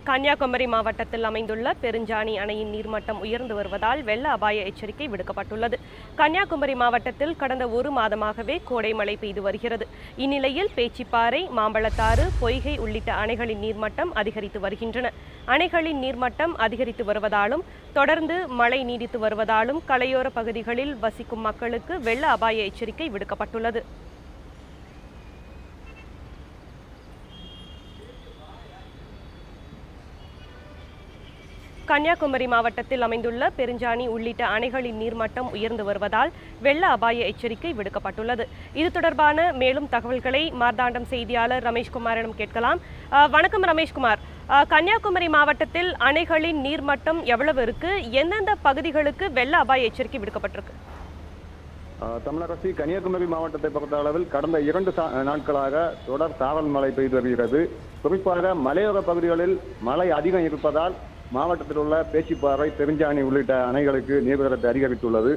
கன்னியாகுமரி மாவட்டத்தில் அமைந்துள்ள பெருஞ்சாணி அணையின் நீர்மட்டம் உயர்ந்து வருவதால் வெள்ள அபாய எச்சரிக்கை விடுக்கப்பட்டுள்ளது. கன்னியாகுமரி மாவட்டத்தில் கடந்த ஒரு மாதமாகவே கோடை மழை பெய்து வருகிறது. இந்நிலையில் பேச்சிப்பாறை, மாம்பழத்தாறு, பொய்கை உள்ளிட்ட அணைகளின் நீர்மட்டம் அதிகரித்து வருகின்றன. அணைகளின் நீர்மட்டம் அதிகரித்து வருவதாலும் தொடர்ந்து மழை நீடித்து வருவதாலும் கரையோர பகுதிகளில் வசிக்கும் மக்களுக்கு வெள்ள அபாய எச்சரிக்கை விடுக்கப்பட்டுள்ளது. கன்னியாகுமரி மாவட்டத்தில் அமைந்துள்ள பெருஞ்சாணி உள்ளிட்ட அணைகளின் நீர்மட்டம் உயர்ந்து வருவதால் வெள்ள அபாய எச்சரிக்கை விடுக்கப்பட்டுள்ளது. இது தொடர்பான மேலும் தகவல்களை மார்த்தாண்டம் செய்தியாளர் ரமேஷ்குமாரிடம் கேட்கலாம். வணக்கம் ரமேஷ்குமார். கன்னியாகுமரி மாவட்டத்தில் அணைகளின் நீர்மட்டம் எவ்வளவு இருக்கு? எந்தெந்த பகுதிகளுக்கு வெள்ள அபாய எச்சரிக்கை விடுக்கப்பட்டிருக்கு? தமிழரசி, கன்னியாகுமரி மாவட்டத்தை பொறுத்த அளவில் கடந்த 2 நாட்களாக தொடர் சாரல் மழை பெய்து வருகிறது. குறிப்பாக மலையோர பகுதிகளில் மழை அதிகம் இருப்பதால் மாவட்டத்தில் உள்ள பேச்சிப்பாறை, பெருஞ்சாணி உள்ளிட்ட அணைகளுக்கு நீர்வரத்து அதிகரித்துள்ளது.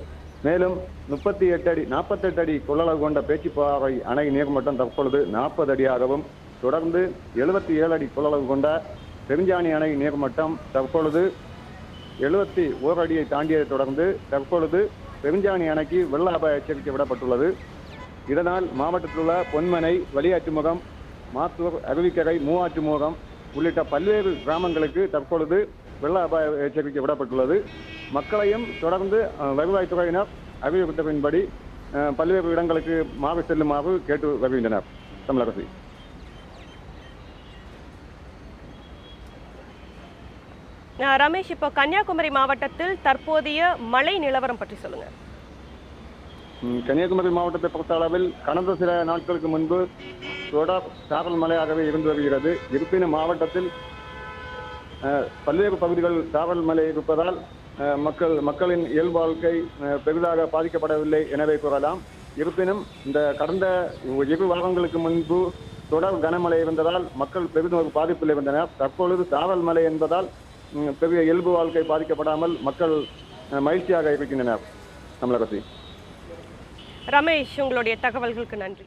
மேலும் 48 அடி கொள்ளளவு கொண்ட பேச்சிப்பாறை அணை நீர்மட்டம் தற்பொழுது 40 அடியாகவும், தொடர்ந்து 77 அடி கொள்ளளவு கொண்ட பெருஞ்சாணி அணை நீர்மட்டம் தற்பொழுது 71 அடியை தாண்டியதை தொடர்ந்து தற்பொழுது பெருஞ்சாணி அணைக்கு வெள்ள அபாய எச்சரிக்கை விடப்பட்டுள்ளது. இதனால் மாவட்டத்தில் உள்ள பொன்மனை, வலியாற்றுமுகம், மாத்தூர், அருவிக்கரை, மூவாற்றுமுகம் உள்ளிட்ட பல்வேறு கிராமங்களுக்கு தற்பொழுது வெள்ள அபாய எச்சரிக்கை விடப்பட்டுள்ளது. மக்களையும் தொடர்ந்து வருவாய்த்துறையினர் அறிவுறுத்தலின்படி பல்வேறு இடங்களுக்கு மாறி செல்லுமாறு கேட்டு வருகின்றனர். தமிழரசி. ரமேஷ், இப்போ கன்னியாகுமரி மாவட்டத்தில் தற்போதைய மழை நிலவரம் பற்றி சொல்லுங்க. கன்னியாகுமரி மாவட்டத்தை பொறுத்த அளவில் கடந்த சில நாட்களுக்கு முன்பு தொடர் சாரல் மழையாகவே இருந்து வருகிறது. இருப்பினும் மாவட்டத்தில் பல்வேறு பகுதிகள் சாரல் மழை இருப்பதால் மக்களின் இயல்பு வாழ்க்கை பெரிதாக பாதிக்கப்படவில்லை எனவே கூறலாம். இருப்பினும் இந்த கடந்த 2 வாரங்களுக்கு முன்பு தொடர் கனமழை இருந்ததால் மக்கள் பெரிதும் ஒரு பாதிப்பில் இருந்தனர். தற்பொழுது சாரல் மழை என்பதால் பெரிய இயல்பு வாழ்க்கை பாதிக்கப்படாமல் மக்கள் மகிழ்ச்சியாக இருக்கின்றனர். தமிழரசி. ரமேஷ், உங்களுடைய தகவல்களுக்கு நன்றி.